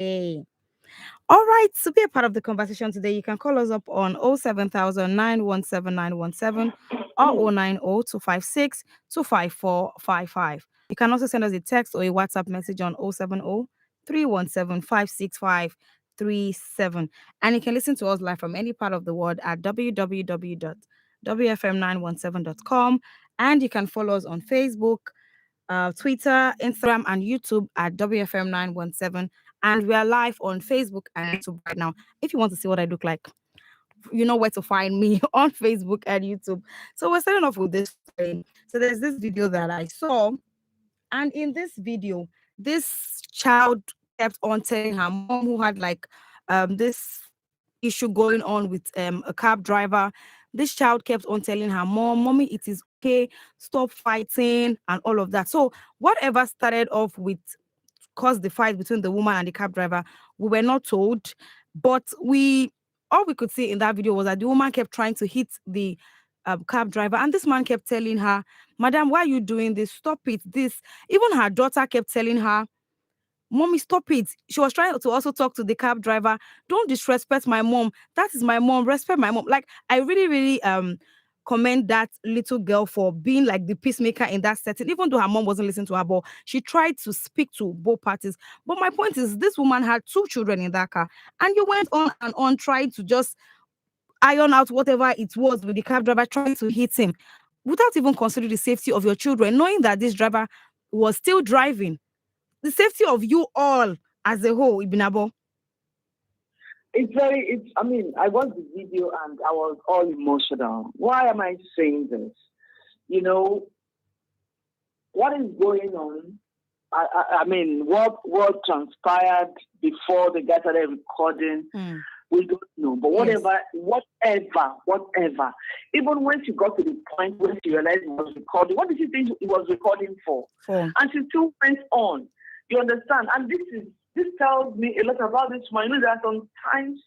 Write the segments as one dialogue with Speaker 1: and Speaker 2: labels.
Speaker 1: Hey. All right, to be a part of the conversation today, you can call us up on 07000 or 090 You can also send us a text or a WhatsApp message on 070 And you can listen to us live from any part of the world at www.wfm917.com. And you can follow us on Facebook, Twitter, Instagram, and YouTube at WFM917. And we are live on Facebook and YouTube right now. If you want to see what I look like, you know where to find me on Facebook and YouTube. So we're starting off with this story. So there's this video that I saw, and in this video, this child kept on telling her mom, who had like this issue going on with a cab driver. This child kept on telling her mom, "Mommy, it is okay, stop fighting," and all of that. So whatever started off with caused the fight between the woman and the cab driver, we were not told, but we all we could see in that video was that the woman kept trying to hit the cab driver, and this man kept telling her, "Madam, why are you doing this? Stop it!" This even her daughter kept telling her, "Mommy, stop it." She was trying to also talk to the cab driver. "Don't disrespect my mom. That is my mom. Respect my mom." Like, I really, really commend that little girl for being like the peacemaker in that setting, even though her mom wasn't listening to her, but she tried to speak to both parties. But my point is, this woman had two children in that car, and you went on and on trying to just iron out whatever it was with the cab driver trying to hit him without even considering the safety of your children, knowing that this driver was still driving, the safety of you all as a whole, Ibinabo.
Speaker 2: I mean, I watched the video and I was all emotional. Why am I saying this? You know, what is going on? I mean, what transpired before they got started recording, we don't know. But whatever. Even when she got to the point where she realized it was recording, what did she think it was recording for? And she still went on. You understand? And this tells me a lot about this man. You know that sometimes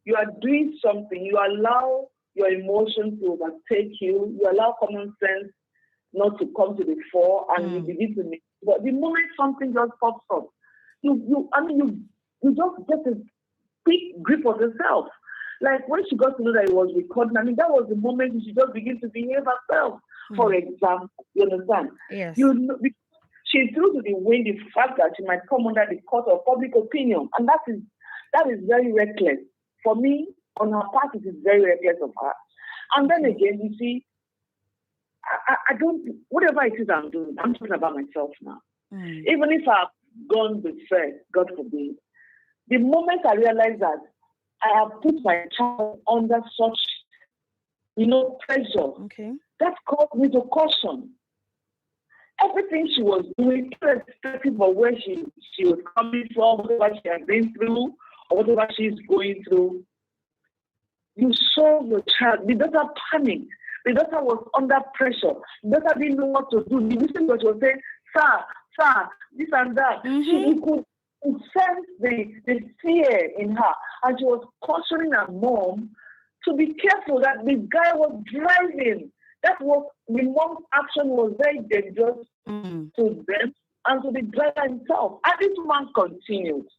Speaker 2: you are doing something, you allow your emotions to overtake you, you allow common sense not to come to the fore, and you begin to make. But the moment something just pops up, you just get a quick grip of yourself. Like when she got to know that it was recording, I mean, that was the moment she just begin to behave herself. For example, you understand?
Speaker 1: Yes.
Speaker 2: She threw to the wind the fact that she might come under the court of public opinion, and that is very reckless. For me, on her part, it is very reckless of her. And then again, you see, I don't, whatever it is I'm doing, I'm talking about myself now. Even if I've gone with Fred, God forbid, the moment I realize that I have put my child under such, pressure, that caused me to caution. Everything she was doing, irrespective of where she was coming from, whatever she had been through, or whatever she's going through, you saw your child. The daughter panicked. The daughter was under pressure. The daughter didn't know what to do. You listen to what she was saying, sir, this and that. She could sense the fear in her. And she was cautioning her mom to be careful that the guy was driving. That was the mom's action was very dangerous to them and to the driver himself. And this man continued.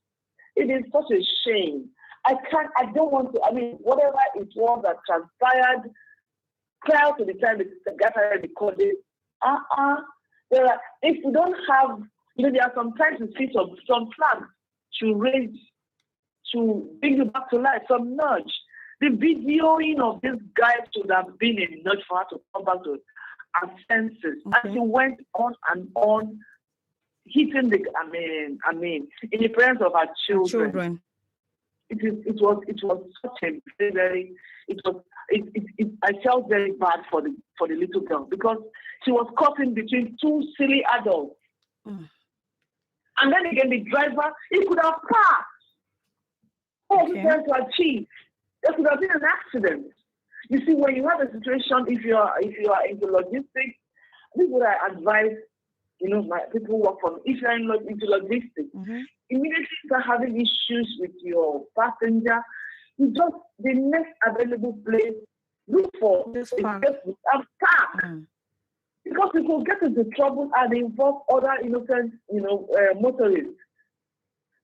Speaker 2: It is such a shame. I don't want to, whatever it was that transpired prior to the time the guy started recording, if we don't have, there are sometimes you see some flags to raise, to bring you back to life, some nudge. The videoing of this guy should have been a nudge for her to come back to her senses. And she went on and on, hitting in the presence of her children. It was such a very, I felt very bad for the little girl because she was caught in between two silly adults. And then again, the driver, he could have passed. What he trying to achieve? There could have been an accident. You see, when you have a situation, if you are into logistics, this is what I advise. My people work for me. If you are into logistics, immediately start having issues with your passenger, you just the next available place look for a park. Because people get into trouble and involve other innocent, motorists.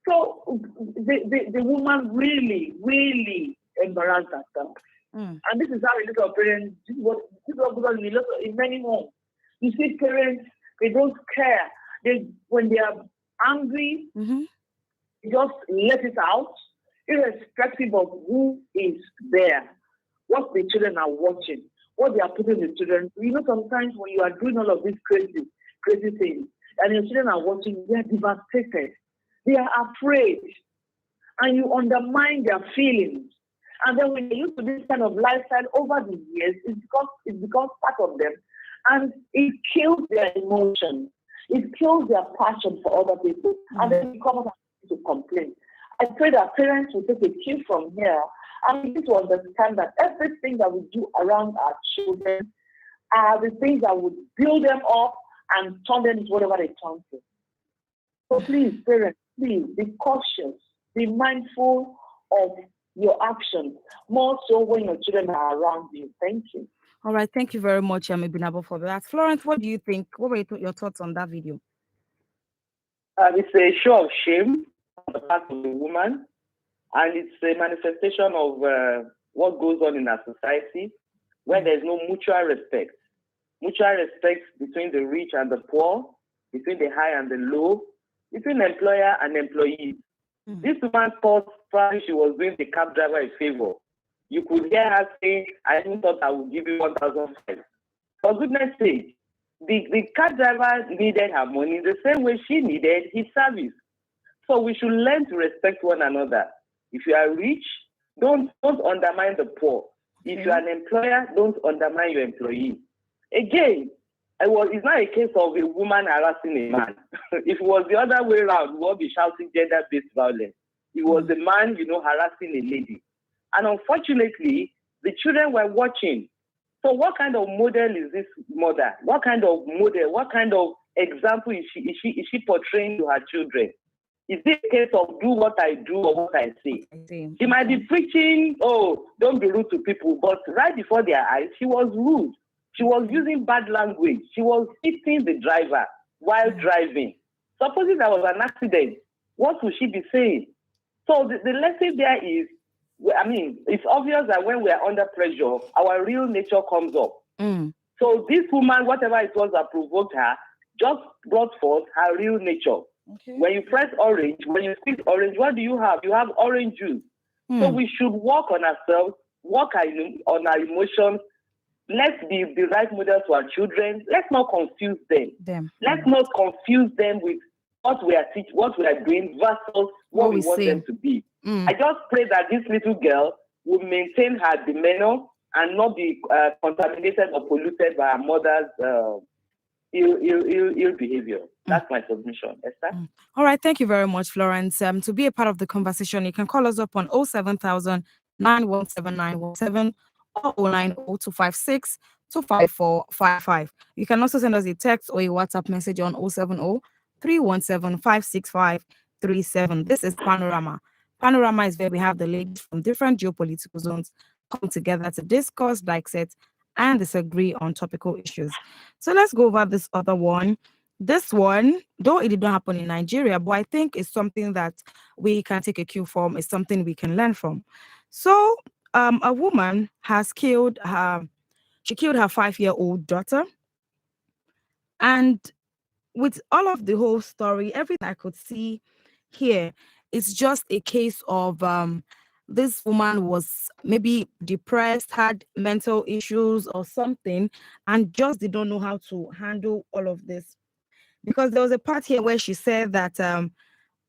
Speaker 2: So the woman really, really embarrassed herself. And this is how a lot of parents, this is what goes on in many homes. You see parents, they don't care. When they are angry, they just let it out, irrespective of who is there, what the children are watching, what they are putting the children. Sometimes when you are doing all of these crazy things, and your children are watching, they are devastated. They are afraid. And you undermine their feelings. And then when they used to this kind of lifestyle over the years, it becomes part of them. And it kills their emotions. It kills their passion for other people. And then they come up to complain. I pray that parents will take a cue from here and begin to understand that everything that we do around our children are the things that would build them up and turn them into whatever they turn to. So please, parents, please be cautious. Be mindful of your actions, more so when your children are around you. Thank you.
Speaker 1: All right. Thank you very much, Ibinabo, for that. Florence, what do you think? What were your thoughts on that video?
Speaker 3: It's a show of shame on the part of the woman, and it's a manifestation of what goes on in our society, where there's no mutual respect between the rich and the poor, between the high and the low, between employer and employee. This woman thought probably she was doing the cab driver a favor. You could hear her say, "I even thought I would give you 1,005." For goodness sake, the cab driver needed her money the same way she needed his service. So we should learn to respect one another. If you are rich, don't undermine the poor. If you are an employer, don't undermine your employee. Again, it's not a case of a woman harassing a man. If it was the other way around, we would be shouting gender-based violence. It was the man, harassing a lady. And unfortunately, the children were watching. So what kind of model is this mother? What kind of example is she portraying to her children? Is it a case of do what I do or what I say? She might be preaching, don't be rude to people, but right before their eyes, she was rude. She was using bad language. She was hitting the driver while driving. Supposing there was an accident, what would she be saying? So the lesson there is, it's obvious that when we are under pressure, our real nature comes up. So this woman, whatever it was that provoked her, just brought forth her real nature. Okay. When you press orange, when you squeeze orange, what do you have? You have orange juice. So we should work on ourselves, work on our emotions. Let's be the right model to our children. Let's not confuse them. Let's not confuse them with what we are doing versus what we want them to be. I just pray that this little girl will maintain her demeanor and not be contaminated or polluted by her mother's ill behavior. That's my submission. Esther?
Speaker 1: All right. Thank you very much, Florence. To be a part of the conversation, you can call us up on 07000 917 917 or 090 256 You can also send us a text or a WhatsApp message on 070 317 56537. This is Panorama. Panorama is where we have the ladies from different geopolitical zones come together to discuss, dissect, and disagree on topical issues. So let's go over this other one. This one, though it did not happen in Nigeria, but I think it's something that we can take a cue from, it's something we can learn from. So a woman has killed her 5-year-old daughter. And with all of the whole story, everything I could see here, it's just a case of this woman was maybe depressed, had mental issues or something, and just did not know how to handle all of this. Because there was a part here where she said that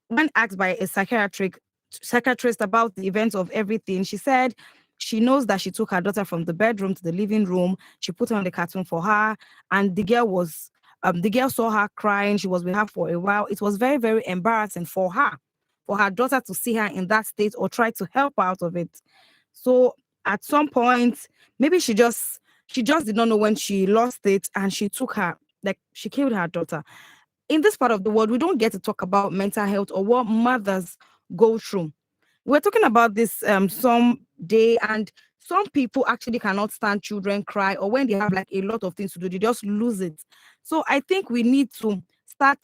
Speaker 1: when asked by a psychiatrist about the events of everything, she said she knows that she took her daughter from the bedroom to the living room. She put on the cartoon for her, and the girl saw her crying. She was with her for a while. It was very, very embarrassing for her daughter to see her in that state or try to help her out of it. So at some point, maybe she just did not know when she lost it, and she killed her daughter. In this part of the world, we don't get to talk about mental health or what mothers go through. We're talking about this some day, and some people actually cannot stand children cry, or when they have like a lot of things to do, they just lose it. So I think we need to start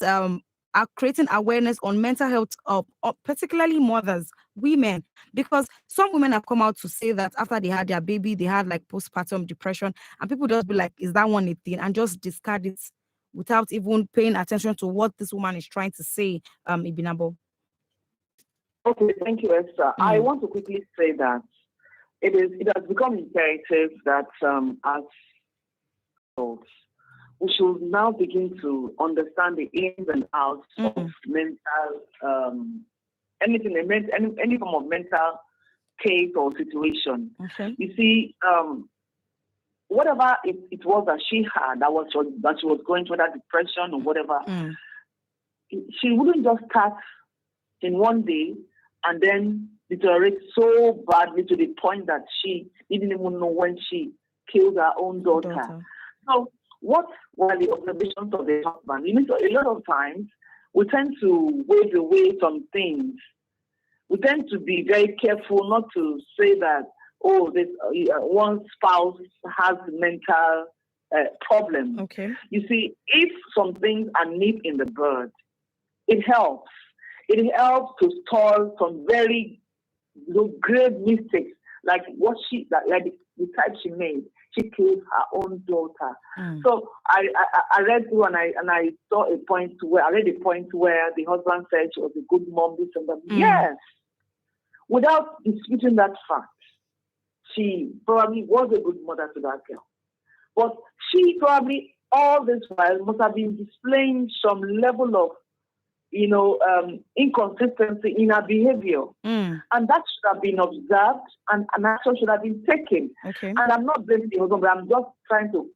Speaker 1: are creating awareness on mental health of particularly mothers, women, because some women have come out to say that after they had their baby, they had like postpartum depression, and people just be like, is that one a thing? And just discard it without even paying attention to what this woman is trying to say, Ibinabo.
Speaker 2: Okay, thank you, Esther. I want to quickly say that it has become imperative that as adults, we should now begin to understand the ins and outs of mental any form of mental case or situation.
Speaker 1: Okay.
Speaker 2: You see, whatever it was that she had, that she was going through, that depression or whatever, she wouldn't just start in one day and then deteriorate so badly to the point that she didn't even know when she killed her own daughter. So what were the observations of the husband? You know, a lot of times we tend to wave away some things. We tend to be very careful not to say that, oh, this one spouse has mental problems.
Speaker 1: Okay.
Speaker 2: You see, if some things are nipped in the bud, it helps. It helps to stall some very grave mistakes, like what like the type she made. She killed her own daughter. So I read through and I saw a point where the husband said she was a good mom, this and that. Yes, without disputing that fact, she probably was a good mother to that girl. But she probably all this while must have been displaying some level of inconsistency in her behavior. And that should have been observed and an action should have been taken.
Speaker 1: Okay.
Speaker 2: And I'm not blaming the husband, but I'm just trying to,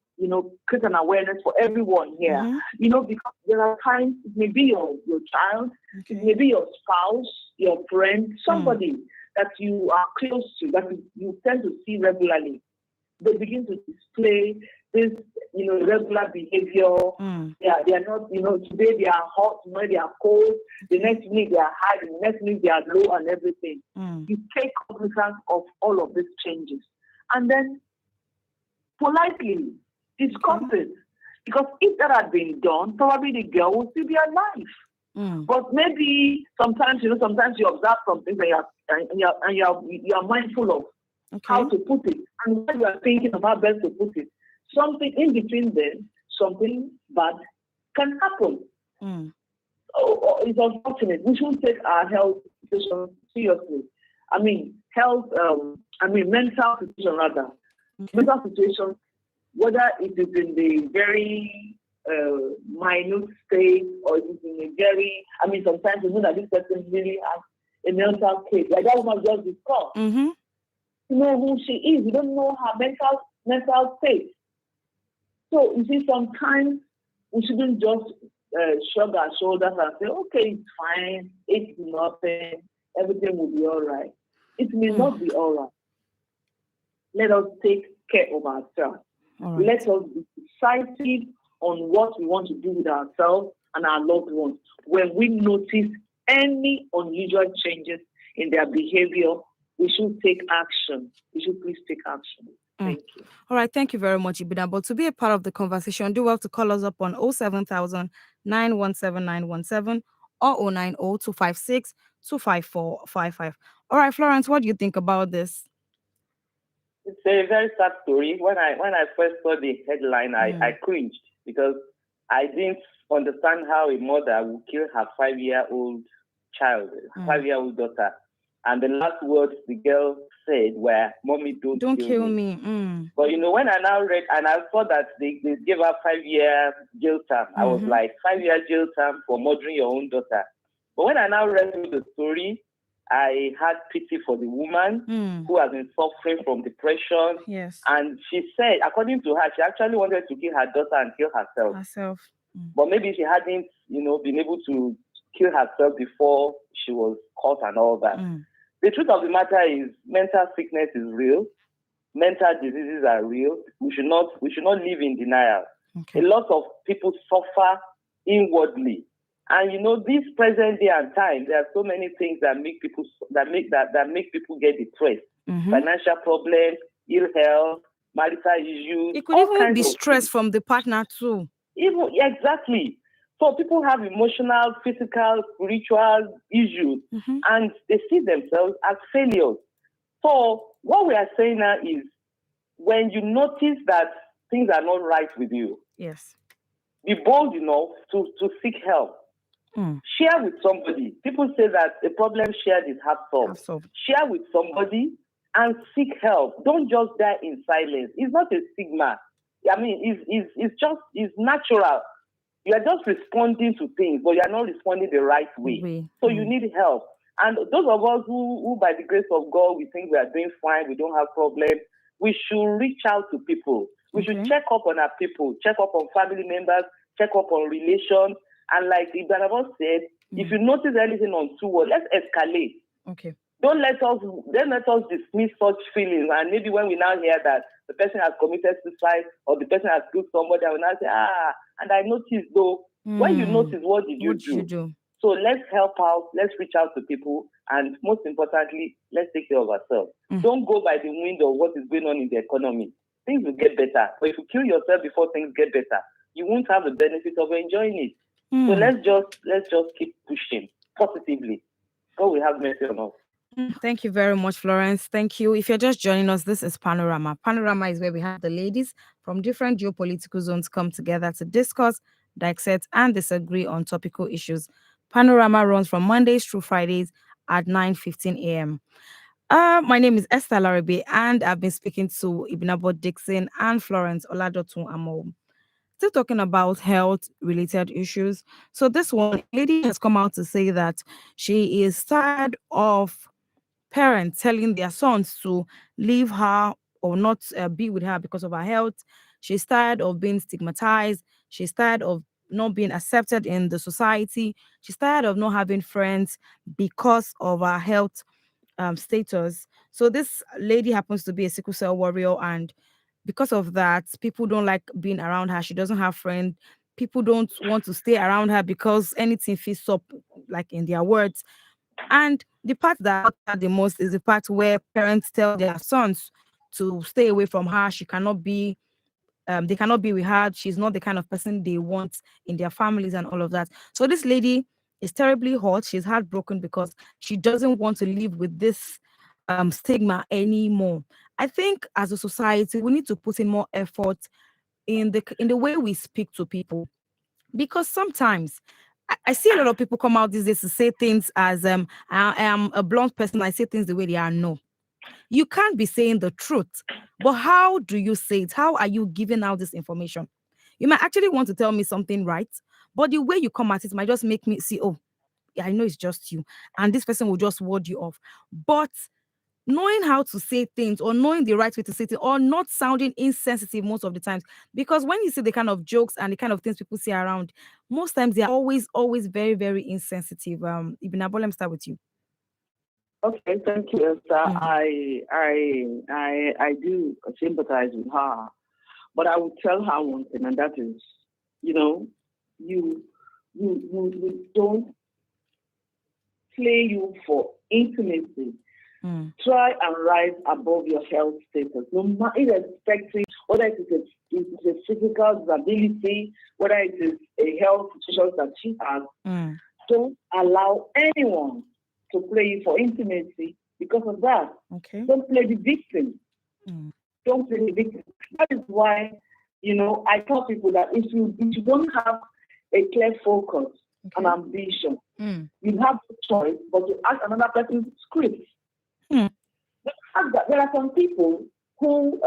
Speaker 2: create an awareness for everyone here. Because there are times it may be your child, it may be your spouse, your friend, somebody that you are close to, that you tend to see regularly. They begin to display this, regular behavior. They are not, today they are hot, tomorrow they are cold, the next week they are high, the next week they are low and everything. You take cognizance of all of these changes. And then politely discuss it. Because if that had been done, probably the girl would still be alive. But maybe sometimes you observe something and you are mindful of how to put it. And when you are thinking of how best to put it, something in between them, something bad can happen. It's unfortunate. We should take our health situation seriously. Mental situation rather. Mental situation, whether it is in the very minute state or it is in a very, sometimes you know that this person really has a mental case. Like that woman just discussed. You know who she is. You don't know her mental state. So you see, sometimes we shouldn't just shrug our shoulders and say, okay, it's fine, it's nothing, everything will be all right. It may not be all right. Let us take care of ourselves. Right. Let us be decisive on what we want to do with ourselves and our loved ones. When we notice any unusual changes in their behavior, we should take action. We should please take action. Thank you.
Speaker 1: All right. Thank you very much, Ibida. But to be a part of the conversation, do well to call us up on 07000 917 917 or 090 256 25455. All right, Florence, what do you think about this?
Speaker 3: It's a very sad story. When I first saw the headline, I cringed because I didn't understand how a mother would kill her 5-year-old child, 5-year-old daughter. And the last words the girl said were, "Mommy, don't kill me." But when I now read and I saw that they gave her 5-year jail term, I was like, 5-year jail term for murdering your own daughter. But when I now read through the story, I had pity for the woman who has been suffering from depression.
Speaker 1: Yes.
Speaker 3: And she said, according to her, she actually wanted to kill her daughter and kill herself. But maybe she hadn't, been able to kill herself before she was caught and all that. The truth of the matter is mental sickness is real. Mental diseases are real. We should not live in denial. Okay. A lot of people suffer inwardly. And this present day and time, there are so many things that make people get depressed. Financial problems, ill health, marital issues.
Speaker 1: It could even be stress from the partner too.
Speaker 3: Exactly. So people have emotional, physical, spiritual issues, and they see themselves as failures. So what we are saying now is, when you notice that things are not right with you,
Speaker 1: Yes.
Speaker 3: be bold enough to seek help. Share with somebody. People say that a problem shared is half solved. Share with somebody and seek help. Don't just die in silence. It's not a stigma. I mean, it's natural. You are just responding to things, but you are not responding the right way. So you need help. And those of us who, by the grace of God, we think we are doing fine, we don't have problems, we should reach out to people. We should check up on our people, check up on family members, check up on relations. And like Ibarabo said, if you notice anything untoward, let's escalate.
Speaker 1: Okay.
Speaker 3: Don't let us dismiss such feelings. And maybe when we now hear that the person has committed suicide or the person has killed somebody, I will now say, and I noticed though. When you notice, what did you do? So let's help out, let's reach out to people, and most importantly, let's take care of ourselves. Don't go by the wind of what is going on in the economy. Things will get better. But if you kill yourself before things get better, you won't have the benefit of enjoying it. So let's just keep pushing positively. God will have mercy on us.
Speaker 1: Thank you very much, Florence. Thank you. If you're just joining us, this is Panorama. Panorama is where we have the ladies from different geopolitical zones come together to discuss, dissect, and disagree on topical issues. Panorama runs from Mondays through Fridays at 9:15 a.m. My name is Esther Larabe, and I've been speaking to Ibnabo Dixon and Florence Oladotun Amo. Still talking about health-related issues. So this one lady has come out to say that she is tired of parents telling their sons to leave her or not be with her because of her health. She's tired of being stigmatized. She's tired of not being accepted in the society. She's tired of not having friends because of her health status. So this lady happens to be a sickle cell warrior, and because of that, people don't like being around her. She doesn't have friends. People don't want to stay around her because anything fits up, like in their words. And the part that hurts her the most is the part where parents tell their sons to stay away from her. She cannot be, they cannot be with her. She's not the kind of person they want in their families and all of that. So this lady is terribly hurt. She's heartbroken because she doesn't want to live with this stigma anymore. I think as a society, we need to put in more effort in the way we speak to people, because sometimes I see a lot of people come out these days to say things as I am a blunt person. I say things the way they are. No, you can't be saying the truth. But how do you say it? How are you giving out this information? You might actually want to tell me something right, but the way you come at it might just make me see, oh, yeah, I know it's just you, and this person will just ward you off. But knowing how to say things, or knowing the right way to say it, or not sounding insensitive most of the times, because when you see the kind of jokes and the kind of things people say around, most times they are always very, very insensitive. Ibn Abol, let me start with you.
Speaker 2: Okay, thank you, Esther. I do sympathize with her, but I would tell her one thing, and that is, you don't play you for intimacy. Try and rise above your health status, no matter, irrespective whether it is a physical disability, whether it is a health situation that she has. Don't allow anyone to play you for intimacy because of that.
Speaker 1: Okay.
Speaker 2: Don't play the victim. Don't play the victim. That is why, I tell people that if you don't have a clear focus and ambition, you have no choice but to ask another person's script. There are some people who,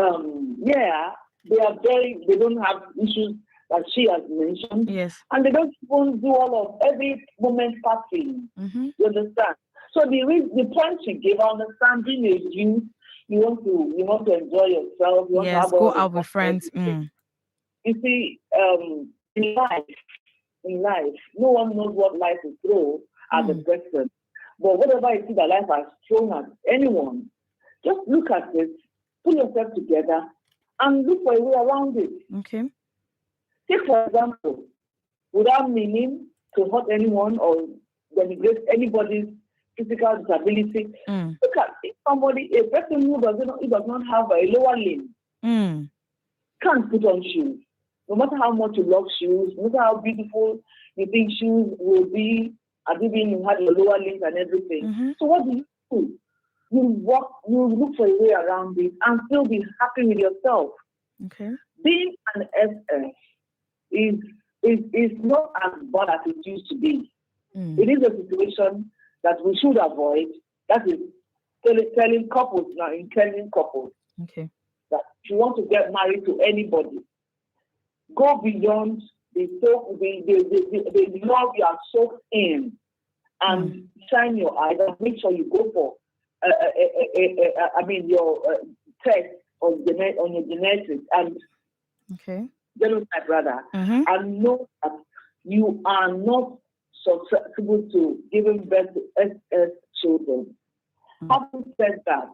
Speaker 2: they don't have issues that she has mentioned.
Speaker 1: Yes.
Speaker 2: And they don't even do all of every moment passing. You understand? So the point she gave, I understand, being a youth, you want to enjoy yourself. You want to have
Speaker 1: go out with friends.
Speaker 2: You see, in life, no one knows what life will throw at the person. But whatever it is that life has thrown at anyone, just look at it, pull yourself together, and look for a way around it.
Speaker 1: Okay.
Speaker 2: Take, for example, without meaning to hurt anyone or denigrate anybody's physical disability, look at a person who does not have a lower limb, can't put on shoes. No matter how much you love shoes, no matter how beautiful you think shoes will be, as even you have your lower limbs and everything. So what do? You walk, you look for a way around it and still be happy with yourself.
Speaker 1: Okay.
Speaker 2: Being an SS is not as bad as it used to be. It is a situation that we should avoid. That is telling couples now, in telling couples
Speaker 1: Okay.
Speaker 2: that if you want to get married to anybody, go beyond the love you are soaked in and shine your eyes and make sure you go for your test on your genetics and genotype rather, and know that you are not susceptible to giving birth to SS children. Having said that,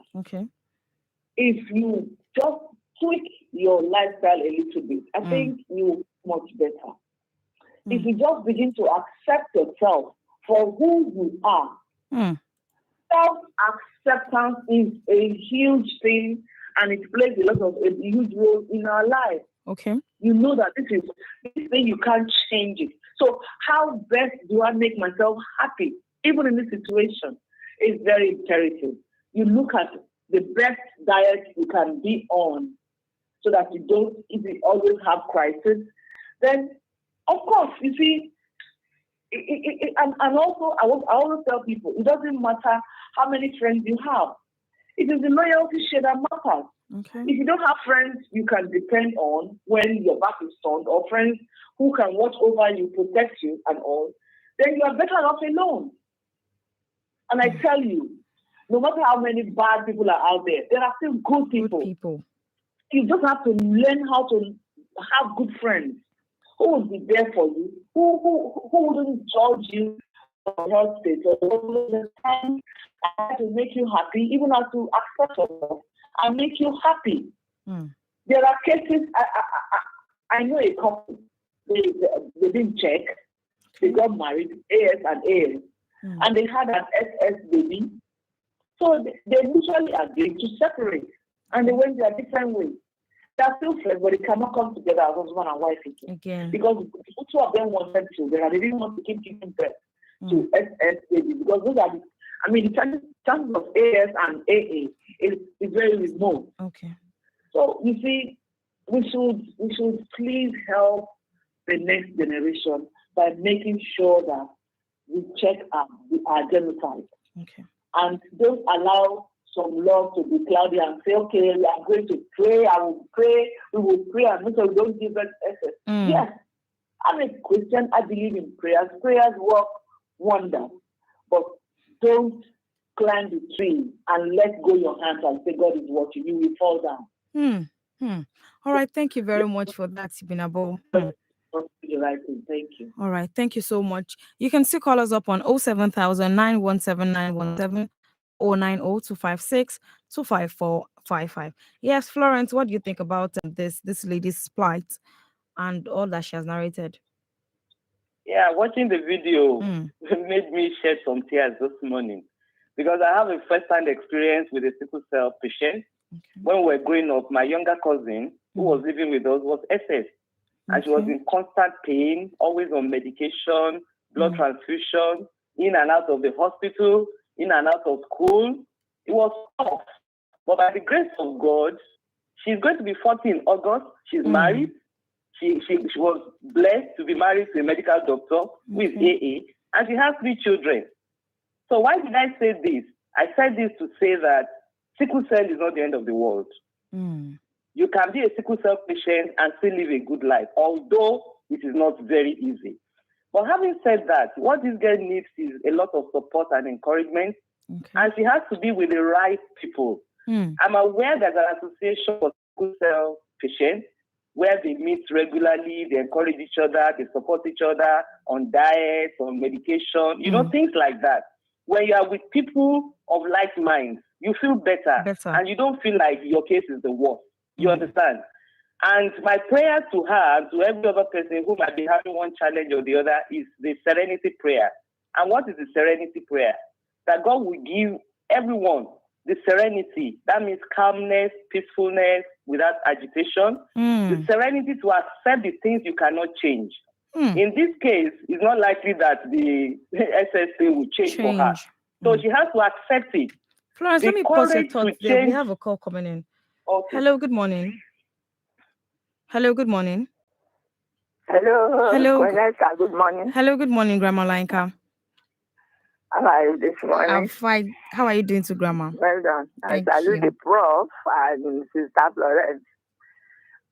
Speaker 2: if you just tweak your lifestyle a little bit, I think you much better. If you just begin to accept yourself for who you are, self-acceptance is a huge thing, and it plays a huge role in our life.
Speaker 1: Okay.
Speaker 2: You know that this thing you can't change it. So how best do I make myself happy, even in this situation? Is very imperative. You look at the best diet you can be on, so that you don't always have crisis. Then, of course, you see. And also, I always tell people, it doesn't matter how many friends you have. It is the loyalty share that matters.
Speaker 1: Okay.
Speaker 2: If you don't have friends you can depend on when your back is turned, or friends who can watch over you, protect you and all, then you are better off alone. And I tell you, no matter how many bad people are out there are still good people. You just have to learn how to have good friends who will be there for you, who wouldn't judge you for your health state, or who to make you happy, even how to accept yourself and make you happy. There are cases, I know a couple, they didn't check, they got married, AS and AS, and they had an SS baby. So they mutually agreed to separate, and they went their different ways. They are still friends, but they cannot come together as husband and wife again. Because the two of them wanted children, and they didn't want to keep giving birth to SS babies, because those are the chances of AS and AA is very remote.
Speaker 1: Okay.
Speaker 2: So you see, we should please help the next generation by making sure that we check our genotype.
Speaker 1: Okay.
Speaker 2: And don't allow some love to be cloudy and say, okay, we are going to pray, we will pray, and make sure we don't give us SS. Yes, I'm a Christian, I believe in prayers. Prayers work wonders. But don't climb the tree and let go your hands and say God is watching. You will fall down.
Speaker 1: All right, thank you very much for that, Ibinabo.
Speaker 2: Thank you.
Speaker 1: All right, thank you so much. You can still call us up on 07000 917 917 or 090 256 Yes, Florence, what do you think about this lady's plight and all that she has narrated?
Speaker 3: Yeah, watching the video made me shed some tears this morning, because I have a first-hand experience with a sickle cell patient. When we were growing up, my younger cousin, who was living with us, was SS. And she was in constant pain, always on medication, blood transfusion, in and out of the hospital, in and out of school. It was tough. But by the grace of God, she's going to be 40 in August. She's married. She was blessed to be married to a medical doctor who is AA, and she has 3 children. So why did I say this? I said this to say that sickle cell is not the end of the world. You can be a sickle cell patient and still live a good life, although it is not very easy. But having said that, what this girl needs is a lot of support and encouragement, and she has to be with the right people. I'm aware there's an association for sickle cell patients where they meet regularly, they encourage each other, they support each other on diet, on medication, things like that. When you are with people of like minds, you feel better, and you don't feel like your case is the worst. You understand? And my prayer to her and to every other person who might be having one challenge or the other is the serenity prayer. And what is the serenity prayer? That God will give everyone the serenity. That means calmness, peacefulness, without agitation, the serenity to accept the things you cannot change. In this case, it's not likely that the SSA will change for her. So she has to accept it.
Speaker 1: Florence, let me pause your thoughts there. We have a call coming in. Okay. Hello, good morning. Hello, good morning.
Speaker 4: Hello, good morning.
Speaker 1: Hello, good morning, Grandma Lainka.
Speaker 4: How are you this morning?
Speaker 1: I'm fine. How are you doing to Grandma?
Speaker 4: Well done. I salute the Prof and Sister Florence.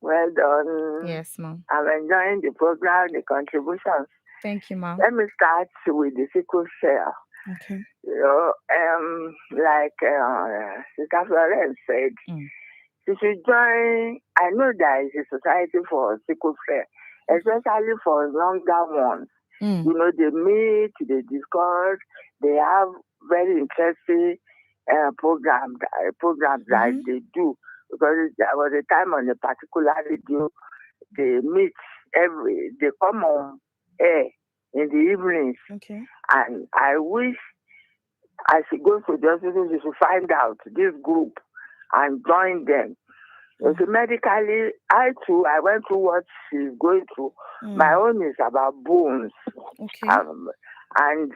Speaker 4: Well done.
Speaker 1: Yes, ma'am.
Speaker 4: I'm enjoying the program, the contributions.
Speaker 1: Thank you, ma'am.
Speaker 4: Let me start with the sickle cell.
Speaker 1: Okay.
Speaker 4: Like Sister Florence said, she should join. I know there is a society for sickle cell, especially for younger ones. You know, they meet, they discuss, they have very interesting programs that they do. Because there was a time on a particular radio, they meet they come on air in the evenings.
Speaker 1: Okay.
Speaker 4: And I wish I should go to the hospital to find out this group and join them. So medically, I went through what she's going through. My own is about bones.
Speaker 1: Okay.
Speaker 4: And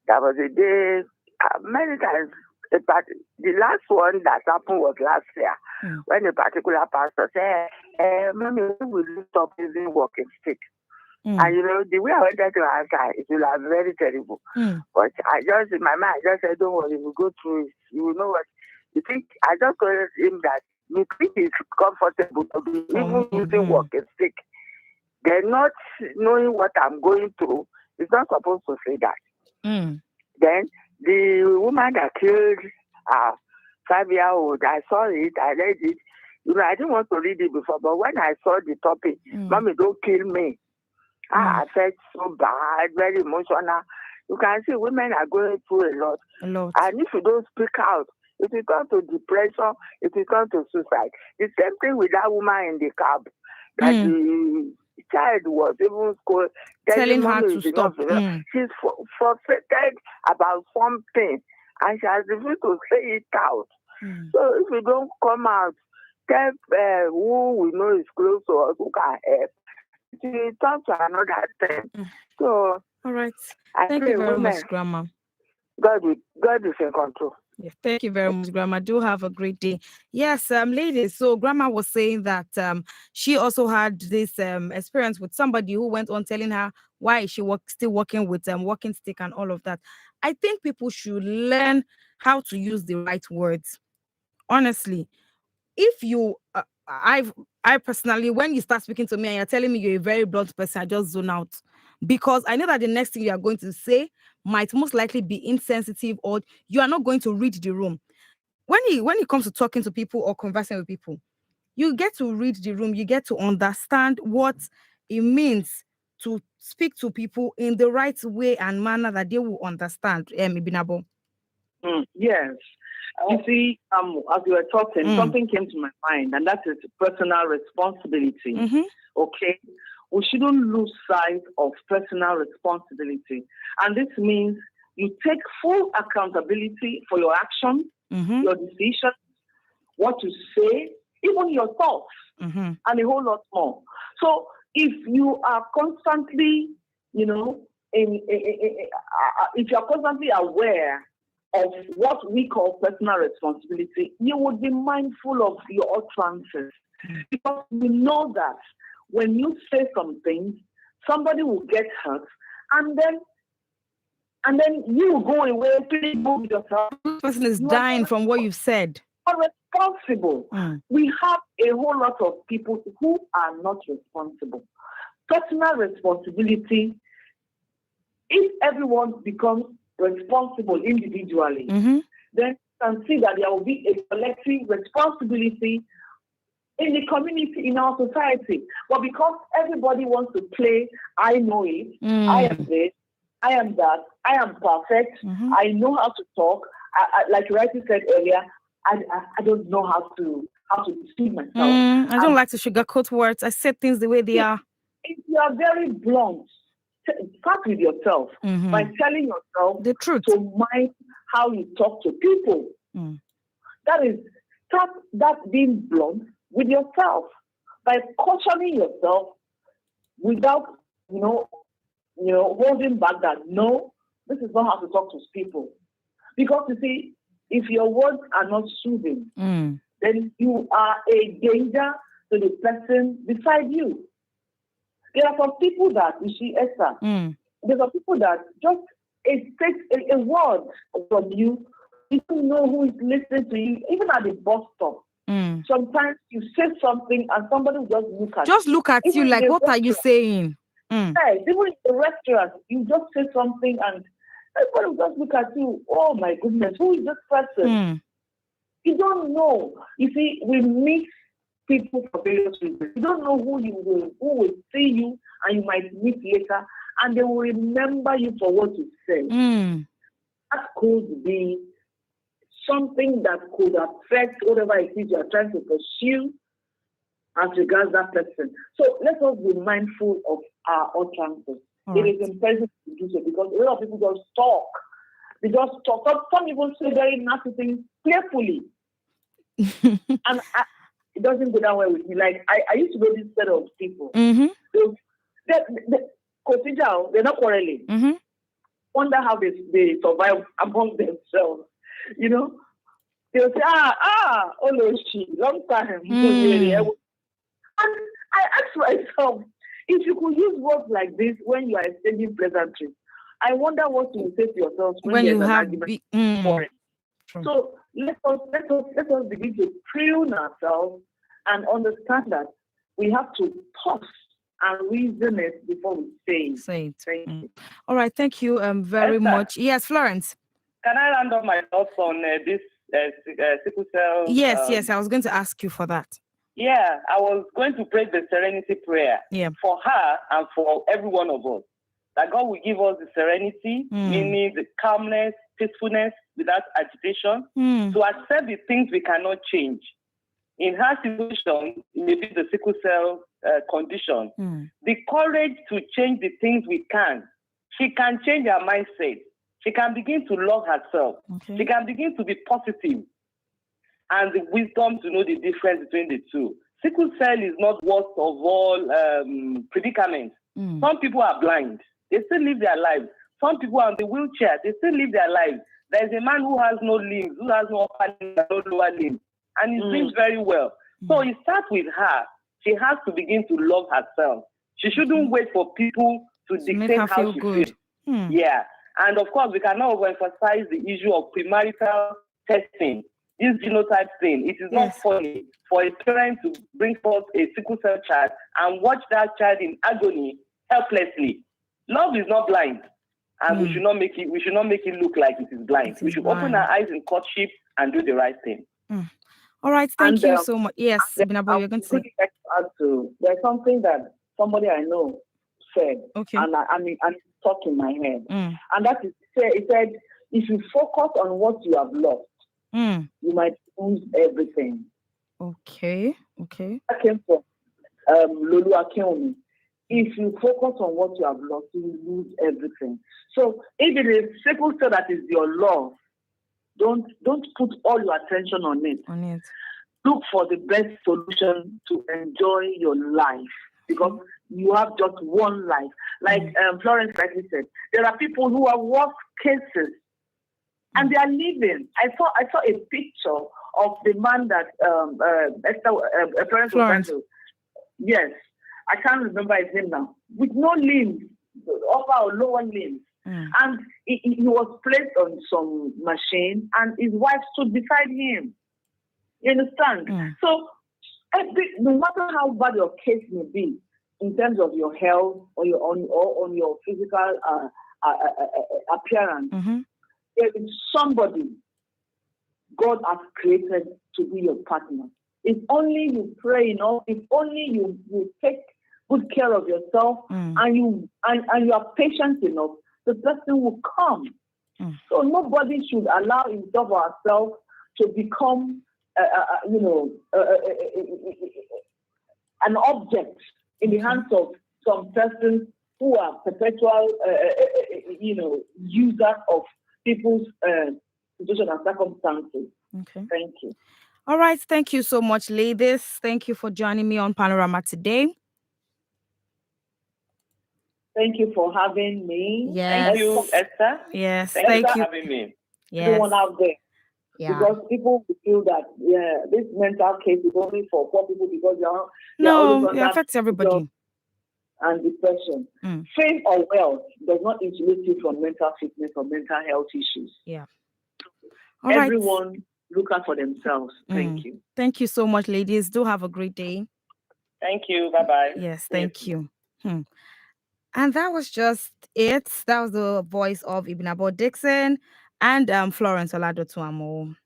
Speaker 4: there was a day, many times, the last one that happened was last year, when a particular pastor said, Mommy, will you stop using walking stick? And you know, the way I wanted to answer, it will have very terrible. But I just, in my mind, I just said, don't worry, we'll go through it. You will know what you think. I just told him that you think it's comfortable to be even using walking stick. They're not knowing what I'm going through. It's not supposed to say that. Then the woman that killed 5-year-old, I saw it, I read it. You know, I didn't want to read it before, but when I saw the topic, Mommy, don't kill me. I felt so bad, very emotional. You can see women are going through a lot. And if you don't speak out, it will turn to depression, it will turn to suicide. The same thing with that woman in the cab. That the child was even telling her to stop. She's frustrated about something and she has refused to say it out. So if you don't come out, tell who we know is close to us, who can help, it will turn to another thing. So,
Speaker 1: all right. Thank you very much, Grandma.
Speaker 4: God is in control.
Speaker 1: Yes, thank you very much, Grandma. Do have a great day. Yes, ladies. So Grandma was saying that she also had this experience with somebody who went on telling her why she still working with walking stick and all of that. I think people should learn how to use the right words. Honestly, if you, I personally, when you start speaking to me and you're telling me you're a very blunt person, I just zone out because I know that the next thing you are going to say might most likely be insensitive or you are not going to read the room. When it comes to talking to people or conversing with people, you get to read the room, you get to understand what it means to speak to people in the right way and manner that they will understand. Ibinabo.
Speaker 2: Yes. You see, as you were talking, something came to my mind, and that is personal responsibility. Okay? We shouldn't lose sight of personal responsibility. And this means you take full accountability for your actions, your decisions, what you say, even your thoughts, and a whole lot more. So if you are constantly, if you're constantly aware of what we call personal responsibility, you would be mindful of your utterances. Because we know that when you say something, somebody will get hurt, and then you will go away feeling good with yourself.
Speaker 1: This person is dying from what you've said.
Speaker 2: Responsible. We have a whole lot of people who are not responsible. Personal responsibility, if everyone becomes responsible individually, then you can see that there will be a collective responsibility in the community, in our society. But because everybody wants to play, I know it, I am this, I am that, I am perfect, I know how to talk. Like rightly said earlier, I don't know how to deceive myself.
Speaker 1: I don't like to sugarcoat words. I say things the way they are.
Speaker 2: If you are very blunt, start with yourself by telling yourself
Speaker 1: the truth.
Speaker 2: To mind how you talk to people. That is, start that being blunt with yourself by cautioning yourself without, holding back that, no, this is not how to talk to people. Because you see, if your words are not soothing, then you are a danger to the person beside you. There are some people that, you see, Esther, there are people that just, it takes a word from you. You don't know who is listening to you, even at the bus stop. Sometimes you say something and somebody will just look at you.
Speaker 1: You like, what are you saying?
Speaker 2: Yes, even in the restaurant, you just say something and everybody will just look at you. Oh my goodness, who is this person? You don't know. You see, we meet people for various reasons. You don't know who will see you and you might meet later and they will remember you for what you said. That could be something that could affect whatever it is you are trying to pursue as regards that person. So let us be mindful of our utterances. It is imperative to do so because a lot of people just talk. They just talk. Some people say very nasty things playfully. And it doesn't go down well with me. Like, I used to know this set of people. They're not quarreling. Wonder how they survive among themselves. They'll say, oh no, long time. And I ask myself, if you could use words like this when you are exchanging pleasantries, I wonder what you will say to yourself when you have an argument for it. So let us begin to prune ourselves and understand that we have to pause and reason it before we say it.
Speaker 1: All right, thank you very much. Yes, Florence.
Speaker 3: Can I round up my thoughts on this sickle cell?
Speaker 1: Yes, I was going to ask you for that.
Speaker 3: Yeah, I was going to pray the serenity prayer for her and for every one of us. That God will give us the serenity, meaning the calmness, peacefulness without agitation, to accept the things we cannot change. In her situation, it may be the sickle cell condition. The courage to change the things we can. She can change her mindset. She can begin to love herself. She can begin to be positive. And the wisdom to know the difference between the two. Sickle cell is not worst of all predicaments. Some people are blind. They still live their lives. Some people are on the wheelchair. They still live their lives. There's a man who has no limbs, who has no upper limb, no lower limb, and he's doing very well. So it starts with her. She has to begin to love herself. She shouldn't wait for people to dictate how she feels. Yeah. And of course, we cannot overemphasize the issue of premarital testing. This genotype thing, it is not funny for a parent to bring forth a sickle cell child and watch that child in agony helplessly. Love is not blind, and we should not make it look like it is blind. We should open our eyes in courtship and do the right thing.
Speaker 1: All right, thank you so much. Yes, Binabo, you're going to say.
Speaker 2: There's something that somebody I know said, and it's stuck in my head, and that is, it said, if you focus on what you have lost, you might lose everything.
Speaker 1: Okay.
Speaker 2: That came from Lulu Akeomi. If you focus on what you have lost, you will lose everything. So if it is sickle cell that is your love, don't put all your attention on it. Look for the best solution to enjoy your life, because you have just one life. Like Florence rightly said, there are people who are worst cases and they are living. I saw a picture of the man that Florence was. Yes, I can't remember his name now. With no limbs, upper or lower limbs. And he was placed on some machine and his wife stood beside him. You understand? So no matter how bad your case may be in terms of your health or on your physical appearance, there is somebody God has created to be your partner. If only you pray enough, if only you take good care of yourself and you are patient enough, the person will come. So nobody should allow himself or herself to become, an object in the hands of some persons who are perpetual, users of people's situation and circumstances. Thank you.
Speaker 1: All right. Thank you so much, ladies. Thank you for joining me on Panorama today.
Speaker 2: Thank you for having me.
Speaker 1: Yes.
Speaker 3: Thank you, Esther.
Speaker 1: Yes.
Speaker 3: Thank you
Speaker 1: Thank
Speaker 3: for
Speaker 1: you.
Speaker 3: having me.
Speaker 1: Yes.
Speaker 2: Everyone out there.
Speaker 1: Yeah.
Speaker 2: Because people feel that this mental case is only for poor people because
Speaker 1: No, it affects everybody.
Speaker 2: And depression. Fame or wealth does not insulate you from mental fitness or mental health issues.
Speaker 1: Yeah.
Speaker 2: All Everyone look out for themselves. Thank you.
Speaker 1: Thank you so much, ladies. Do have a great day.
Speaker 3: Thank you. Bye-bye.
Speaker 1: Yes, thank you. And that was just it. That was the voice of Ibinabo Dixon and Florence Oladotuamo.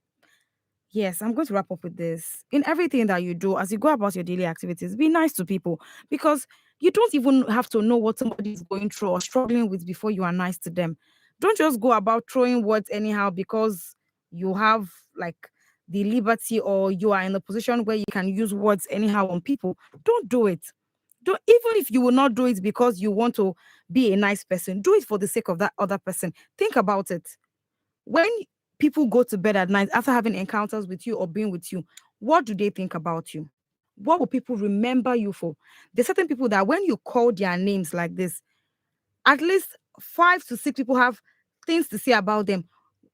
Speaker 1: Yes, I'm going to wrap up with this. In everything that you do, as you go about your daily activities, be nice to people, because you don't even have to know what somebody is going through or struggling with before you are nice to them. Don't just go about throwing words anyhow because you have like the liberty or you are in a position where you can use words anyhow on people. Don't do it. Even if you will not do it because you want to be a nice person, do it for the sake of that other person. Think about it. When people go to bed at night after having encounters with you or being with you, what do they think about you? What will people remember you for? There's certain people that when you call their names like this, at least 5 to 6 people have things to say about them.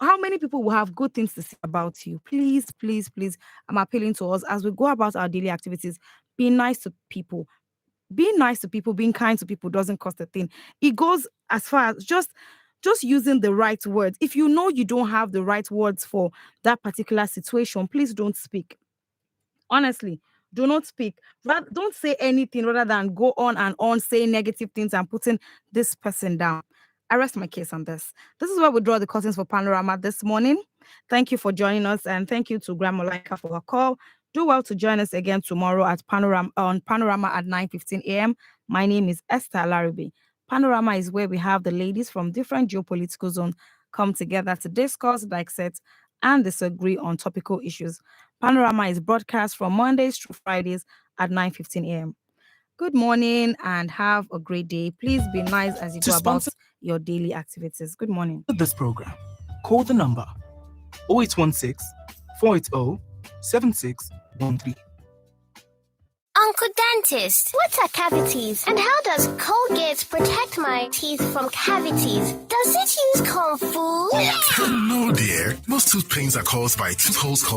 Speaker 1: How many people will have good things to say about you? Please, please, please, I'm appealing to us as we go about our daily activities. Be nice to people. Being nice to people, being kind to people doesn't cost a thing. It goes as far as just using the right words. If you know you don't have the right words for that particular situation, please don't speak. Honestly, do not speak. Don't say anything rather than go on and on saying negative things and putting this person down. I rest my case on this. This is where we draw the curtains for Panorama this morning. Thank you for joining us, and thank you to Grandma Laika for her call. Do well to join us again tomorrow at Panorama at 9:15 a.m. My name is Esther Laribe. Panorama is where we have the ladies from different geopolitical zones come together to discuss, dissect, and disagree on topical issues. Panorama is broadcast from Mondays through Fridays at 9:15 a.m. Good morning and have a great day. Please be nice as you go about your daily activities. Good morning.
Speaker 5: This program, call the number 0816 480 7613.
Speaker 6: Uncle Dentist, what are cavities? And how does Colgate protect my teeth from cavities? Does it use Kung Fu?
Speaker 7: No, dear. Most tooth pains are caused by tooth holes